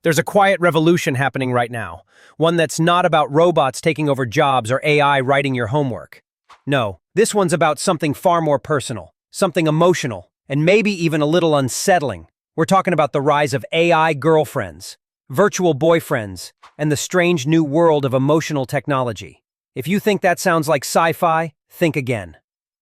There's a quiet revolution happening right now, one that's not about robots taking over jobs or AI writing your homework. No, this one's about something far more personal, something emotional, and maybe even a little unsettling. We're talking about the rise of AI girlfriends, virtual boyfriends, and the strange new world of emotional technology. If you think that sounds like sci-fi, think again.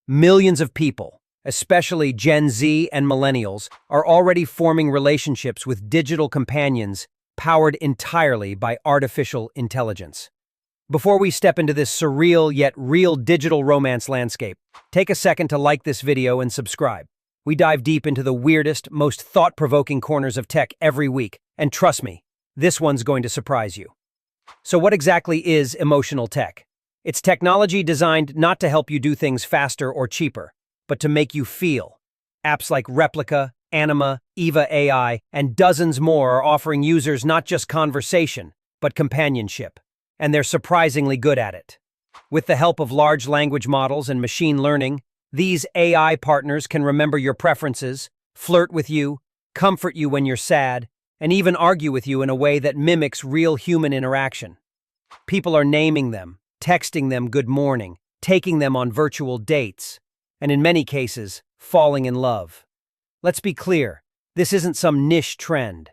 Millions of people, especially Gen Z and millennials, are already forming relationships with digital companions powered entirely by artificial intelligence. Before we step into this surreal yet real digital romance landscape, take a second to like this video and subscribe. We dive deep into the weirdest, most thought-provoking corners of tech every week, and trust me, this one's going to surprise you. So what exactly is emotional tech? It's technology designed not to help you do things faster or cheaper, but to make you feel. Apps like Replika, Anima, EVA AI, and dozens more are offering users not just conversation, but companionship. And they're surprisingly good at it. With the help of large language models and machine learning, these AI partners can remember your preferences, flirt with you, comfort you when you're sad, and even argue with you in a way that mimics real human interaction. People are naming them, texting them good morning, taking them on virtual dates, and in many cases, falling in love. Let's be clear, this isn't some niche trend.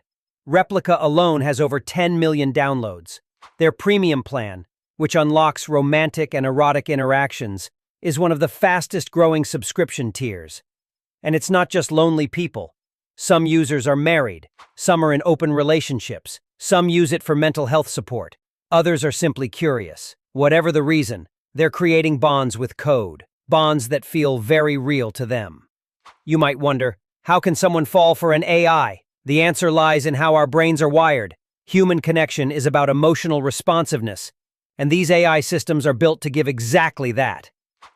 Replika alone has over 10 million downloads. Their premium plan, which unlocks romantic and erotic interactions, is one of the fastest-growing subscription tiers. And it's not just lonely people. Some users are married, some are in open relationships, some use it for mental health support, others are simply curious. Whatever the reason, they're creating bonds with code, bonds that feel very real to them. You might wonder, how can someone fall for an AI? The answer lies in how our brains are wired. Human connection is about emotional responsiveness, and these AI systems are built to give exactly that.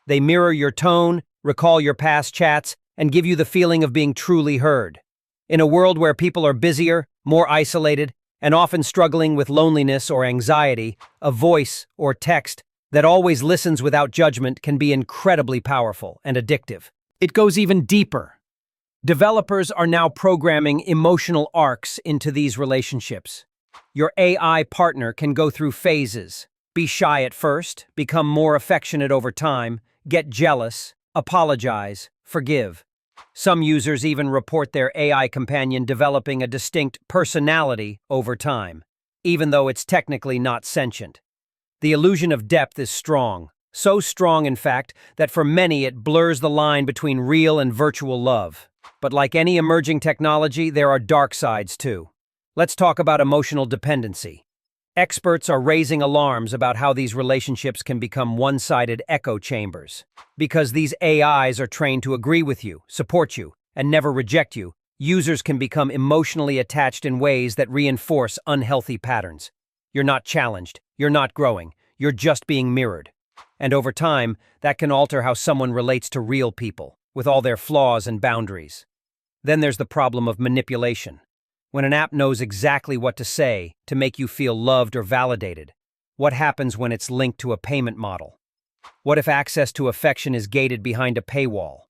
They mirror your tone, recall your past chats, and give you the feeling of being truly heard. In a world where people are busier, more isolated, and often struggling with loneliness or anxiety, a voice or text that always listens without judgment can be incredibly powerful and addictive. It goes even deeper. Developers are now programming emotional arcs into these relationships. Your AI partner can go through phases, be shy at first, become more affectionate over time, get jealous, apologize, forgive. Some users even report their AI companion developing a distinct personality over time, even though it's technically not sentient. The illusion of depth is strong, so strong in fact that for many it blurs the line between real and virtual love. But like any emerging technology, there are dark sides too. Let's talk about emotional dependency. Experts are raising alarms about how these relationships can become one-sided echo chambers. Because these AIs are trained to agree with you, support you, and never reject you, users can become emotionally attached in ways that reinforce unhealthy patterns. You're not challenged, you're not growing, you're just being mirrored. And over time, that can alter how someone relates to real people, with all their flaws and boundaries. Then there's the problem of manipulation. When an app knows exactly what to say to make you feel loved or validated, what happens when it's linked to a payment model? What if access to affection is gated behind a paywall?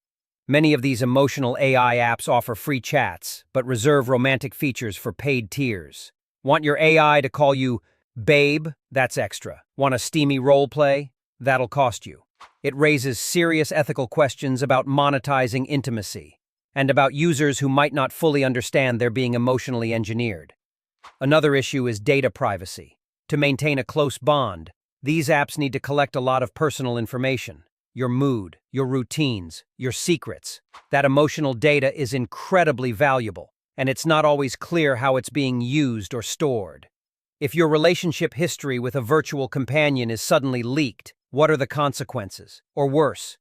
Many of these emotional AI apps offer free chats, but reserve romantic features for paid tiers. Want your AI to call you babe? That's extra. Want a steamy role play? That'll cost you. It raises serious ethical questions about monetizing intimacy, and about users who might not fully understand they're being emotionally engineered. Another issue is data privacy. To maintain a close bond, these apps need to collect a lot of personal information. Your mood, your routines, your secrets. That emotional data is incredibly valuable, and it's not always clear how it's being used or stored. If your relationship history with a virtual companion is suddenly leaked, what are the consequences? Or worse,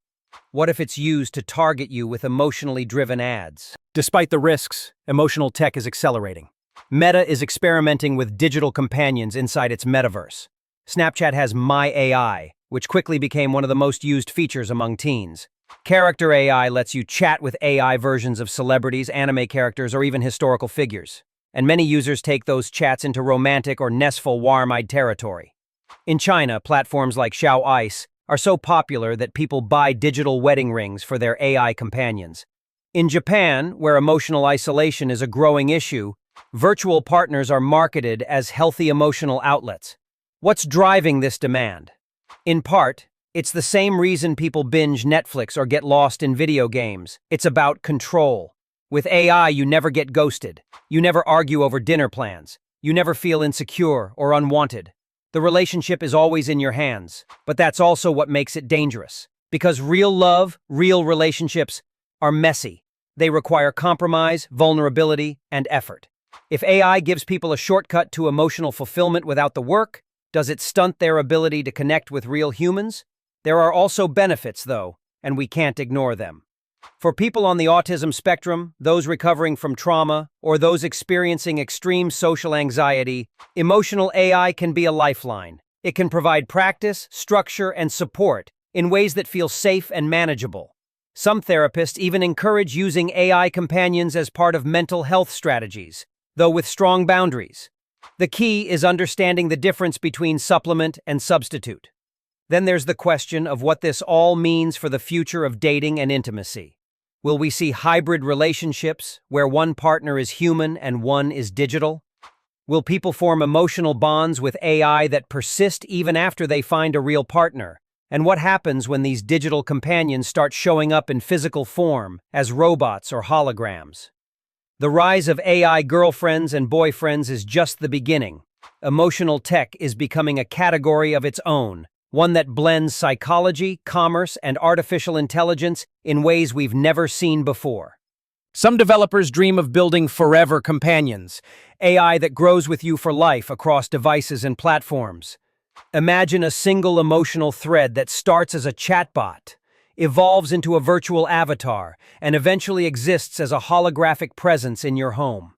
what if it's used to target you with emotionally driven ads? Despite the risks, emotional tech is accelerating. Meta is experimenting with digital companions inside its metaverse. Snapchat has My AI, which quickly became one of the most used features among teens. Character AI lets you chat with AI versions of celebrities, anime characters, or even historical figures. And many users take those chats into romantic or nestful warm-eyed territory. In China, platforms like Xiao Ice are so popular that people buy digital wedding rings for their AI companions. In Japan, where emotional isolation is a growing issue, Virtual partners are marketed as healthy emotional outlets. What's driving this demand? In part, it's the same reason people binge Netflix or get lost in video games. It's about control. With AI, you never get ghosted. You never argue over dinner plans. You never feel insecure or unwanted. The relationship is always in your hands. But that's also what makes it dangerous. Because real love, real relationships are messy. They require compromise, vulnerability, and effort. If AI gives people a shortcut to emotional fulfillment without the work, does it stunt their ability to connect with real humans? There are also benefits, though, and we can't ignore them. For people on the autism spectrum, those recovering from trauma, or those experiencing extreme social anxiety, emotional AI can be a lifeline. It can provide practice, structure, and support in ways that feel safe and manageable. Some therapists even encourage using AI companions as part of mental health strategies, though with strong boundaries. The key is understanding the difference between supplement and substitute. Then there's the question of what this all means for the future of dating and intimacy. Will we see hybrid relationships where one partner is human and one is digital? Will people form emotional bonds with AI that persist even after they find a real partner? And what happens when these digital companions start showing up in physical form as robots or holograms? The rise of AI girlfriends and boyfriends is just the beginning. Emotional tech is becoming a category of its own, one that blends psychology, commerce, and artificial intelligence in ways we've never seen before. Some developers dream of building forever companions, AI that grows with you for life across devices and platforms. Imagine a single emotional thread that starts as a chatbot, evolves into a virtual avatar, and eventually exists as a holographic presence in your home.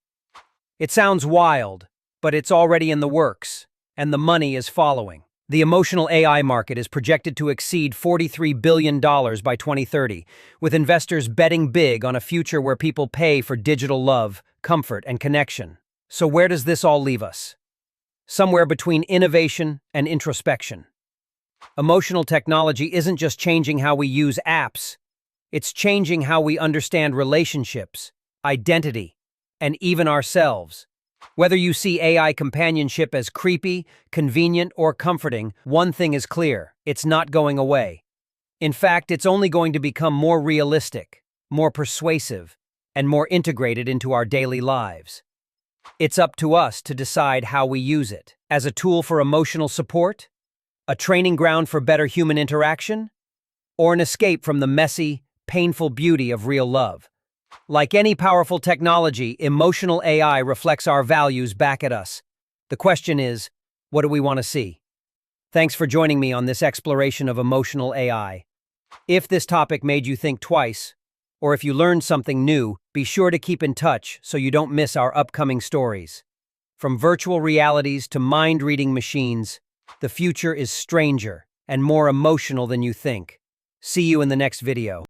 It sounds wild, but it's already in the works, and the money is following. The emotional AI market is projected to exceed $43 billion by 2030, with investors betting big on a future where people pay for digital love, comfort, and connection. So where does this all leave us? Somewhere between innovation and introspection. Emotional technology isn't just changing how we use apps, it's changing how we understand relationships, identity, and even ourselves. Whether you see AI companionship as creepy, convenient, or comforting, one thing is clear: it's not going away. In fact, it's only going to become more realistic, more persuasive, and more integrated into our daily lives. It's up to us to decide how we use it. As a tool for emotional support, a training ground for better human interaction, or an escape from the messy, painful beauty of real love. Like any powerful technology, emotional AI reflects our values back at us. The question is, what do we want to see? Thanks for joining me on this exploration of emotional AI. If this topic made you think twice, or if you learned something new, be sure to keep in touch so you don't miss our upcoming stories. From virtual realities to mind-reading machines, the future is stranger and more emotional than you think. See you in the next video.